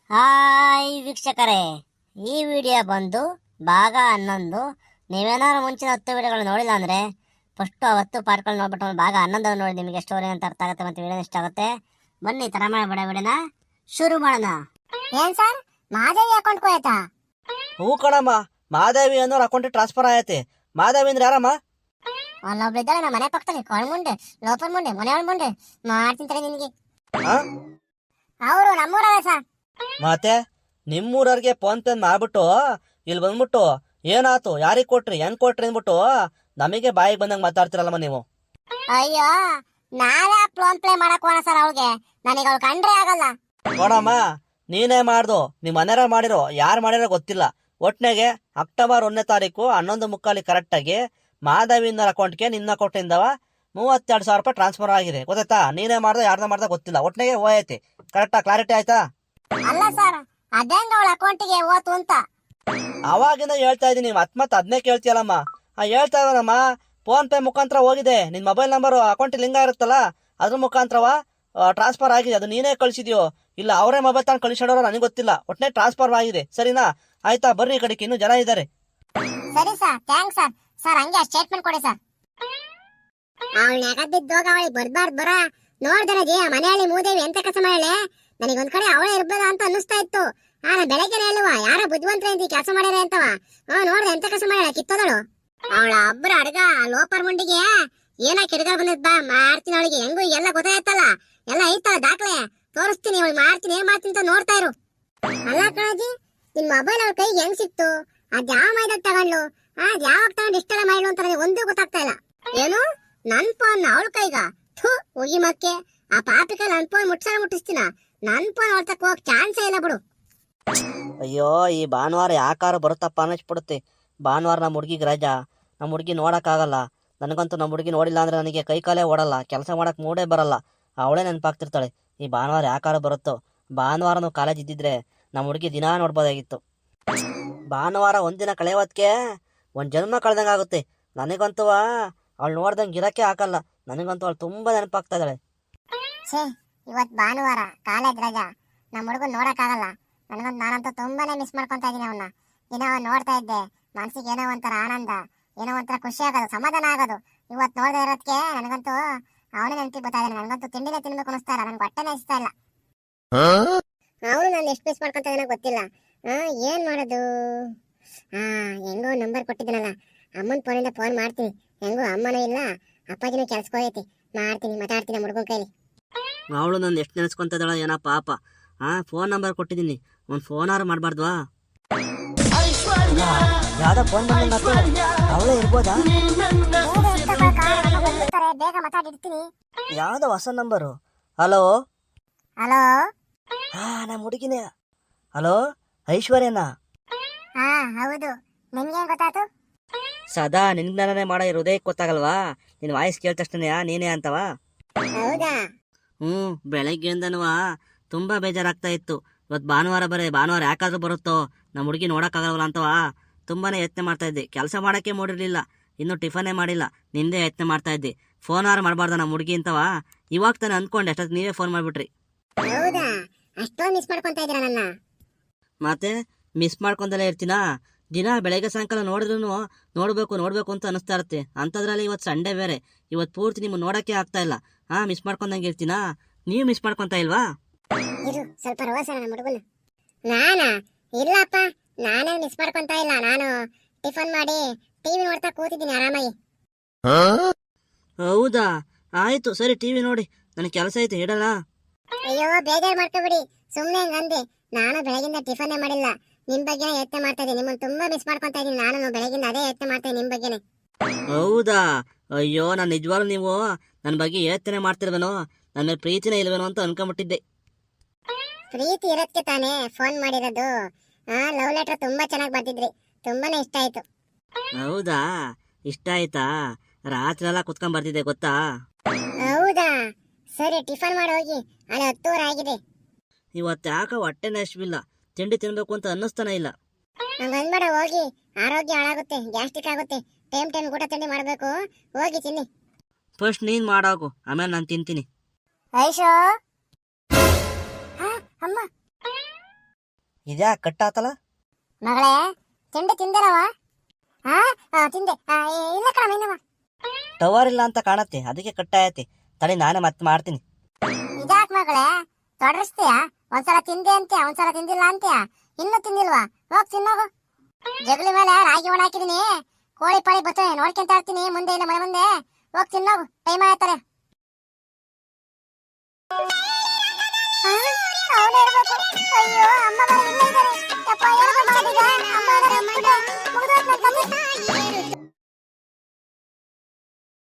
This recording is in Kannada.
ಹಾಯ್ ವೀಕ್ಷಕರೇ, ಈ ವಿಡಿಯೋ ಬಂದು ಭಾಗ 11. ನೀವೇನಾದ್ರು ಮುಂಚಿನ 10 ವಿಡಿಯೋಗಳು ನೋಡಿಲ್ಲ ಅಂದರೆ ಫಸ್ಟು ಆ 10 ಪಾರ್ಟ್ಗಳು ನೋಡ್ಬಿಟ್ಟು ಭಾಗ 11 ನೋಡಿ. ನಿಮಗೆ ಸ್ಟೋರಿ ಅಂತ ಅರ್ಥ ಆಗುತ್ತೆ ಮತ್ತು ವಿಡಿಯೋ ಇಷ್ಟ ಆಗುತ್ತೆ. ಬನ್ನಿ ತರ ಮಾಡಬೇಡ, ವಿಡಿಯೋನ ಶುರು ಮಾಡೋಣ. ಏನ್ ಸರ್, ಮಾದೇವಿ ಅಕೌಂಟ್ ಹೋಯ್ತಾ? ಹೂ ಕಣಮ್ಮ, ಮಾದೇವಿ ಅನ್ನೋರು ಅಕೌಂಟ್ ಟ್ರಾನ್ಸ್ಫರ್ ಆಯತೆ. ಮಾದೇವಿ ಅಂದ್ರೆ ಯಾರಮ್ಮ? ಅಲ್ಲೊಬ್ಳು ಇದ್ದಾಳೆ ನಮ್ಮ ಮನೆ ಪಕ್ಕದಲ್ಲಿ, ಕೊಳ್ಮುಂಡೆ ಲೋಪರ್ ಮುಂಡೆ ಮನೆಯೊಳ ಮುಂಡೆ ಮಾಡ್ತಿಂತಾರೆ ನಿನಗೆ. ಅವರು ನಮ್ಮೂರವೇ ಸರ್. ಮತ್ತೆ ನಿಮ್ಮೂರವ್ರಿಗೆ ಫೋನ್ ಪೇ ಮಾಡ್ಬಿಟ್ಟು ಇಲ್ಲಿ ಬಂದ್ಬಿಟ್ಟು ಏನಾಯ್ತು, ಯಾರಿಗೆ ಕೊಟ್ರಿ, ಏನ್ ಕೊಟ್ರಿ ಅಂದ್ಬಿಟ್ಟು ನಮಗೆ ಬಾಯಿಗೆ ಬಂದಂಗೆ ಮಾತಾಡ್ತಿರಲ್ಲಮ್ಮ ನೀವು. ಅಯ್ಯೋ, ನಾವೇ ಫೋನ್ ಪ್ಲೇ ಮಾಡಕ್ ಹೋಣ ಸರ್. ಅವಳಿಗೆ ನನಗೆ ಅವಳು ಕಂಡ್ರೆ ಆಗಲ್ಲ. ನೋಡಮ್ಮ, ನೀನೇ ಮಾಡ್ದು, ನಿಮ್ಮ ಮನೆಯವ್ರ ಮಾಡಿರೋ ಯಾರು ಮಾಡಿರೋ ಗೊತ್ತಿಲ್ಲ. ಒಟ್ನಾಗೆ ಅಕ್ಟೋಬರ್ 1ನೇ ತಾರೀಕು 11:30 ಕರೆಕ್ಟಾಗಿ ಮಾಧವಿನ ಅಕೌಂಟ್ಗೆ ನಿನ್ನ ಅಕೌಂಟಿಂದವ 32,000 ರೂಪಾಯಿ ಟ್ರಾನ್ಸ್ಫರ್ ಆಗಿದೆ. ಗೊತ್ತಾಯ್ತಾ? ನೀನೇ ಮಾಡ್ದೋ ಯಾರ್ದ ಮಾಡ್ದೋ ಗೊತ್ತಿಲ್ಲ. ಒಟ್ನಾಗೆ ಹೋಯೈತಿ. ಕರೆಕ್ಟಾ? ಕ್ಲಾರಿಟಿ ಆಯ್ತಾ? ಅಲ್ಲ ಸರ್, ಅದೇಂಗ ಅವಳ ಅಕೌಂಟಿಗೆ ಹೋತು ಅಂತ ಅವಾಗಿಂದ ಹೇಳ್ತಾ ಇದೀನಿ, ಮತ್ ಅದನ್ನೇ ಕೇಳ್ತೀಯಲ್ಲಮ್ಮ. ಹೇಳ್ತಾ ಇದ್ದಾನಮ್ಮ, ಫೋನ್ ಪೇ ಮುಖಾಂತರ ಹೋಗಿದೆ. ನಿನ್ ಮೊಬೈಲ್ ನಂಬರ್ ಅಕೌಂಟ್ ಲಿಂಕ್ ಇರುತ್ತಲ್ಲ, ಅದ್ರ ಮುಖಾಂತರವ ಟ್ರಾನ್ಸ್ಫರ್ ಆಗಿದೆ. ಅದು ನೀನೇ ಕಳಿಸಿದ್ಯೋ ಇಲ್ಲ ಅವರೇ ಮೊಬೈಲ್ ತಗೊಂಡು ಕಳಿಸಿಡೋರು ನನಗೆ ಗೊತ್ತಿಲ್ಲ. ಒಟ್ಟನೆ ಟ್ರಾನ್ಸ್ಫರ್ ಆಗಿದೆ. ಸರಿನಾ? ಆಯ್ತಾ? ಬರ್ರಿ ಈ ಕಡೆಗೆ, ಇನ್ನೂ ಜನ ಇದ್ದಾರೆ. ಸರಿ ಸರ್, ಥ್ಯಾಂಕ್ಸ್ ಸರ್. ಸರ್ ಹಂಗೆ ಸ್ಟೇಟ್ಮೆಂಟ್ ಕೊಡಿ ಸರ್. ಅವಳು ನೆಗದಿದ್ದೋಗ ಅವಳಿಗೆ ಬರ್ಬಾರ್ದು ಬರ ನೋಡ್ದನಜಿ. ಆ ಮನೆಯಲ್ಲಿ ಮೂದೇವಿ ಎಂತ ಕೆಲಸ ಮಾಡಳೆ? ನನಗೊಂದ್ ಕಡೆ ಅವಳೇ ಇರ್ಬೋದ ಅಂತ ಅನ್ನಿಸ್ತಾ ಇತ್ತು. ನಾನು ಬೆಳಗ್ಗೆನೆ ಹೇಳುವ ಯಾರ ಬುದ್ಧಿವಂತರ ಅಂತ ಕೆಲಸ ಮಾಡ್ಯಾರ ಅಂತವ. ನೋಡ್ದೆ ಎಂತ ಕೆಲಸ ಮಾಡಳೆ, ಕಿತ್ತೋದಳು. ಅವಳ ಒಬ್ಬರ ಅಡ್ಗ ಲೋಪರ್ ಮುಂಡಿಗೆ ಏನ ಕಿಡ್ಗ ಬಂದಿದ್ ಬಾ ಮಾಡ್ತೀನಿ. ಅವಳಿಗೆ ಹೆಂಗು ಎಲ್ಲ ಗೊತ್ತಾಯ್ತಲ್ಲ, ಎಲ್ಲ ಐತಲ್ಲ ದಾಖಲೆ, ತೋರಿಸ್ತೀನಿ. ಅವಳು ಮಾಡ್ತೀನಿ ಏನ್ ಮಾಡ್ತೀನಿ ಅಂತ ನೋಡ್ತಾ ಇರು. ಅಲ್ಲ ಕಣಜಿ, ನಿನ್ ಮೊಬೈಲ್ ಅವಳ ಕೈಗೆ ಹೆಂಗ್ ಸಿಕ್ತು? ಅದ್ ಯಾವ ಮೈದಾಗ ತಗೊಂಡ್ಲು? ಅದ್ ಯಾವಾಗ ತಗೊಂಡು ಇಷ್ಟೆಲ್ಲ ಮಾಡ್ಲು ಅಂತ ನನಗೆ ಒಂದೂ ಗೊತ್ತಾಗ್ತಾ ಇಲ್ಲ. ಏನು ನನ್ ಫೋನ್ ಅವಳ ಕೈಗ? ಥೂ, ಹೋಗಿ ಮಕ್ಕೆ. ಆ ಪಾಪಿಕ ನನ್ ಫೋನ್ ಮುಟ್ಟಿಸ್ತೀನ. ನನ್ ಫೋನ್ ಹೊರತಕ್ ಹೋಗಕ್ ಚಾನ್ಸೇ ಇಲ್ಲ ಬಿಡು. ಅಯ್ಯೋ, ಈ ಭಾನುವಾರ ಯಾಕಾರ ಬರುತ್ತಪ್ಪ ಅನ್ನಿಸ್ಬಿಡುತ್ತೆ. ಭಾನುವಾರ ನಮ್ಮ ಹುಡುಗಿಗೆ ರಜಾ. ನಮ್ಮ ಹುಡುಗಿ ನೋಡೋಕ್ಕಾಗಲ್ಲ. ನನಗಂತೂ ನಮ್ಮ ಹುಡುಗಿ ನೋಡಿಲ್ಲ ಅಂದ್ರೆ ನನಗೆ ಕೈ ಕಾಲೇ ಓಡಲ್ಲ, ಕೆಲಸ ಮಾಡಕ್ಕೆ ಮೂಡೇ ಬರಲ್ಲ. ಅವಳೇ ನೆನಪಾಗ್ತಿರ್ತಾಳೆ. ಈ ಭಾನುವಾರ ಯಾಕಾರ ಬರುತ್ತೋ. ಭಾನುವಾರನೂ ಕಾಲೇಜ್ ಇದ್ದಿದ್ರೆ ನಮ್ಮ ಹುಡುಗಿ ದಿನ ನೋಡ್ಬೋದಾಗಿತ್ತು. ಭಾನುವಾರ ಒಂದಿನ ಕಳೆಯೋದಕ್ಕೆ ಒಂದು ಜನ್ಮ ಕಳೆದಂಗೆ ಆಗುತ್ತೆ. ನನಗಂತೂ ಅವಳು ನೋಡ್ದಂಗೆ ಇರೋಕ್ಕೆ ಆಗಲ್ಲ. ನನಗಂತೂ ಅವಳು ತುಂಬ ನೆನಪಾಗ್ತಾ ಇದ್ದಾಳೆ. ಇವತ್ತು ಭಾನುವಾರ, ಕಾಲೇಜ್ ರಜಾ, ನಮ್ಮ ಹುಡುಗನ್ ನೋಡಕ್ಕಾಗಲ್ಲ. ನಾನಂತೂ ತುಂಬಾನೇ ಮಿಸ್ ಮಾಡ್ಕೊಂತಾ ಇದೀನಿ ಅವನ್ನ. ಏನೋ ನೋಡ್ತಾ ಇದ್ದೆ, ಮನ್ಸಿಗೆ ಏನೋ ಒಂಥರ ಆನಂದ, ಏನೋ ಒಂಥರ ಖುಷಿ ಆಗೋದು, ಸಮಾಧಾನ ಆಗೋದು. ಇವತ್ತು ನೋಡದೆ ಇರೋದಕ್ಕೆ ನನಗಂತೂ ಅವನೇ ನೆನಪಿ ಬರ್ತಾ ಇದ್ದಾನೆ. ನನಗಂತೂ ತಿಂಡಿನೇ ತಿನ್ಬೇಕು ಅನಿಸ್ತಾ ಇಲ್ಲ, ನನ್ಗೆ ಹೊಟ್ಟೆನೇ ಇಷ್ಟ ಇಲ್ಲ. ಅವನು ನಾನು ಎಷ್ಟು ಮಿಸ್ ಮಾಡ್ಕೊಂತ ಇದೀನೋ ಗೊತ್ತಿಲ್ಲ. ಏನ್ ಮಾಡೋದು? ಹೆಂಗೋ ನಂಬರ್ ಕೊಟ್ಟಿದ್ದೀನಲ್ಲ, ಅಮ್ಮನ ಫೋನಿಂದ ಫೋನ್ ಮಾಡ್ತೀನಿ. ಹೆಂಗೋ ಅಮ್ಮನೂ ಇಲ್ಲ, ಅಪ್ಪಾಜಿನೂ ಕೆಲ್ಸಕ್ಕೆ ಹೋಗೈತಿ. ಮಾಡ್ತೀನಿ, ಮಾತಾಡ್ತೀನಿ ಹುಡುಗನ ಕೈಲಿ. ಅವಳು ನನ್ನ ಎಷ್ಟು ನೆನೆಸ್ಕೊಂತ ಇದ್ದಾಳ ಏನೋ ಪಾಪ. ಫೋನ್ ನಂಬರ್ ಕೊಟ್ಟಿದ್ದೀನಿ, ಒಂದು ಫೋನಾರು ಮಾಡಬಾರ್ದ್ವಾ? ಯಾವ್ದೋ ಫೋನ್ ಬಂದ ಅವಳೇ ಇರ್ಬೋದಾ? ಬೇಗ ಮಾತಾಡಿರ್ತೀನಿ. ಯಾವ್ದೋ ಹೊಸ ನಂಬರು. ಹಲೋ ಹಲೋ, ನಮ್ಮ ಹುಡುಗಿನೇ. ಹಲೋ, ಐಶ್ವರ್ಯನಾ? ಹೌದು. ನಿಮ್ಗೇನ್ ಗೊತ್ತಾಯ್ತು? ಸದಾ ನಿನ್ನೇ ಮಾಡೋ ಹೃದಯಕ್ಕೆ ಗೊತ್ತಾಗಲ್ವಾ? ನಿನ್ನ ವಾಯ್ಸ್ ಕೇಳಿದ ತಕ್ಷಣ ನೀನೇ ಅಂತವ. ಹೌದಾ? ಬೆಳಗ್ಗೆಯಿಂದನೂ ತುಂಬ ಬೇಜಾರಾಗ್ತಾ ಇತ್ತು. ಇವತ್ತು ಭಾನುವಾರ ಭಾನುವಾರ ಯಾಕಾದ್ರೂ ಬರುತ್ತೋ, ನಮ್ಮ ಹುಡುಗಿ ನೋಡೋಕ್ಕಾಗಲ್ವಲ್ಲ ಅಂತವ ತುಂಬಾನೇ ಯತ್ನೆ ಮಾಡ್ತಾ ಇದ್ದೆ. ಕೆಲಸ ಮಾಡೋಕ್ಕೆ ಮೂಡಿರಲಿಲ್ಲ, ಇನ್ನೂ ಟಿಫನೇ ಮಾಡಿಲ್ಲ, ನಿಂದೇ ಯತ್ನೆ ಮಾಡ್ತಾ ಇದ್ದೆ. ಫೋನಾರು ಮಾಡಬಾರ್ದ ನಮ್ಮ ಹುಡುಗಿ ಅಂತವ. ಇವಾಗ ತಾನೆ ಅಂದ್ಕೊಂಡೆ, ಅಷ್ಟೊತ್ತು ನೀವೇ ಫೋನ್ ಮಾಡಿಬಿಟ್ರಿ. ಹೌದಾ? ಅಷ್ಟೊಂದು ಮಿಸ್ ಮಾಡ್ಕೊಂತಾ ಇದ್ದೀರಾ ನನ್ನ? ಮತ್ತೆ ಮಿಸ್ ಮಾಡ್ಕೊಂಡಲೇ ಇರ್ತೀನಾ? ದಿನ ಬೆಳಗ್ಗೆ ಸಾಯಂಕಾಲ ನೋಡಿದ್ರು ನೋಡ್ಬೇಕು ಅಂತ ಅನಿಸ್ತಾ ಇರುತ್ತೆ. ಅಂಥದ್ರಲ್ಲಿ ಇವತ್ತು ಸಂಡೇ ಬೇರೆ. ಇವತ್ತು ಪೂರ್ತಿ ನಿಮ್ಗೆ ನೋಡೋಕ್ಕೆ ಆಗ್ತಾ ಇಲ್ಲ. ಮಿಸ್ ಮಾಡ್ಕೊಂಡಂಗೆ ಇರ್ತೀನಾ? ನೀವು ಮಿಸ್ ಮಾಡ್ಕೊಂತ ಇಲ್ವಾ? ಇರು ಸ್ವಲ್ಪ ರೋಸನ ನಮ್ಮ ಹುಡುಗನ. ನಾನಾ? ಇಲ್ಲಪ್ಪ, ನಾನೇ ಮಿಸ್ ಮಾಡ್ಕೊಂತ ಇಲ್ಲ. ನಾನು ಟಿಫನ್ ಮಾಡಿ ಟಿವಿ ನೋಡ್ತಾ ಕೂತಿದ್ದೀನಿ ಆರಾಮಾಗಿ. ಹೌದಾ? ಆಯ್ತು, ಸರಿ, ಟಿವಿ ನೋಡಿ. ನನಗೆ ಕೆಲಸ ಐತೆ, ಹೇಳಲ್ಲ. ಅಯ್ಯೋ, ಬೇಜಾರು ಮಾಡ್ಕೋಬಿಡಿ, ಸುಮ್ಮನೆ ಹಂಗಂದೆ. ನಾನು ಬೆಳಗಿಂದ ಟಿಫನ್ನೇ ಮಾಡಿಲ್ಲ. ನಿಮ್ ಬಗ್ಗೆನೇ ಯತ್ನೆ ಮಾಡ್ತಾ ಇದ್ದೀನಿ. ನಿಮ್ಮನ್ನು ತುಂಬಾ ಮಿಸ್ ಮಾಡ್ಕೊಂತ ಇದ್ದೀನಿ. ನಾನು ಬೆಳಗಿಂದ ಅದೇ ಯತ್ನೆ ಮಾಡ್ತಾ ಇದ್ದೀನಿ ನಿಮ್ ಬಗ್ಗೆನೆ. ಹೌದಾ? ಅಯ್ಯೋ, ನಾನು ನಿಜವಾಗ್ಲೂ ನೀವು ನನ್ನ ಬಗ್ಗೆ ಯೋಚನೆ ಮಾಡ್ತಿರ್ವೇನೋ, ನನ್ನ ಮೇಲೆ ಪ್ರೀತಿನೇ ಇಲ್ವೇನೋ ಅಂತ ಅನ್ಕೊಂಡ್ಬಿಟ್ಟಿದ್ದೆ. ಪ್ರೀತಿ ಇರೋದಕ್ಕೆ ತಾನೇ ಫೋನ್ ಮಾಡಿರೋದು. ಲವ್ ಲೆಟರ್ ತುಂಬಾ ಚೆನ್ನಾಗಿ ಬರ್ತಿದ್ರಿ, ತುಂಬಾನೇ ಇಷ್ಟ ಆಯ್ತು. ಹೌದಾ? ಇಷ್ಟ ಆಯ್ತಾ? ರಾತ್ರಿ ಎಲ್ಲ ಕುತ್ಕೊಂಡ್ ಬರ್ತಿದ್ದೆ ಗೊತ್ತಾ? ಹೌದಾ? ಸರಿ, ಟಿಫನ್ ಮಾಡಿ ಹೋಗಿ, ಅಲ್ಲಿ 10:00 ಆಗಿದೆ. ಇವತ್ತು ಯಾಕೆ ಹೊಟ್ಟೆನೇ ಹಸಿವಿಲ್ಲ, ತಿಂಡಿ ತಿನ್ಬೇಕು ಅಂತ ಅನ್ನಿಸ್ತಾನೆ ಇಲ್ಲ. ಹಂಗನ್ಬೇಡ, ಹೋಗಿ, ಆರೋಗ್ಯ ಹಾಳಾಗುತ್ತೆ, ಗ್ಯಾಸ್ಟ್ರಿಕ್ ಆಗುತ್ತೆ. ಟೈಮ್ ಊಟ ತಿಂಡಿ ಮಾಡಬೇಕು, ಹೋಗಿ ತಿನ್ನಿ. ಫಸ್ಟ್ ನೀನ್ ಮಾಡೋಗು, ಆಮೇಲೆ ನಾನು ತಿಂತೀನಿ. ಐಶೋ, ಅಮ್ಮ ಇದ್ಯಾ ಕಟ್ಟಾತಲ್ಲ? ಮಗಳೇ ತಿಂಡಿ ತಿಂದಿರವ? ಹಾ ತಿಂದೆ. ಇಲ್ಲ ಕಣಮ್ಮ ಇನ್ನವ. ಟವರ್ ಇಲ್ಲ ಅಂತ ಕಾಣತ್ತೆ, ಅದಕ್ಕೆ ಕಟ್ಟಾಯತಿ. ತಡಿ ನಾನೇ ಮತ್ತೆ ಮಾಡ್ತೀನಿ. ಇದ್ಯಾಕ್ ಮಗಳೇ ತೊಡರಿಸ್ತೀಯಾ? ಒಂದ್ಸಲ ತಿಂದೆ ಅಂತ್ಯ, ಒಂದ್ಸಲ ತಿಂದಿಲ್ಲ ಅಂತ್ಯ. ಇನ್ನೂ ತಿಂದಿಲ್ವಾ? ಹೋಗ್ ತಿನ್ನೋಗು. ಜಗಲಿ ಮೇಲೆ ರಾಗಿ ಒಣ ಹಾಕಿದೀನಿ, ಕೋಳಿ ಪಾಳಿ ಬರ್ತವೆ ನೋಡ್ಕೊಂತ ಇರ್ತೀನಿ ಮುಂದೆ ಇಲ್ಲ ಮನೆ ಮುಂದೆ. ಹೋಗ್ ತಿನ್ನೋಗು, ಟೈಮ್ ಆಯ್ತಾರೆ. ಅವನೇ ಇರ್ಬೇಕು. ಅಯ್ಯೋ ಅಮ್ಮ ಬೇರೆ ಇಲ್ಲೇ ಇದ್ದಾರೆ. ಯಪ್ಪ ಏನಪ್ಪ ಮಾಡೋದೀಗ? ಅಮ್ಮ ಮುಗಿದೋಯ್ತು ನನ್ನ ಕಥೆ.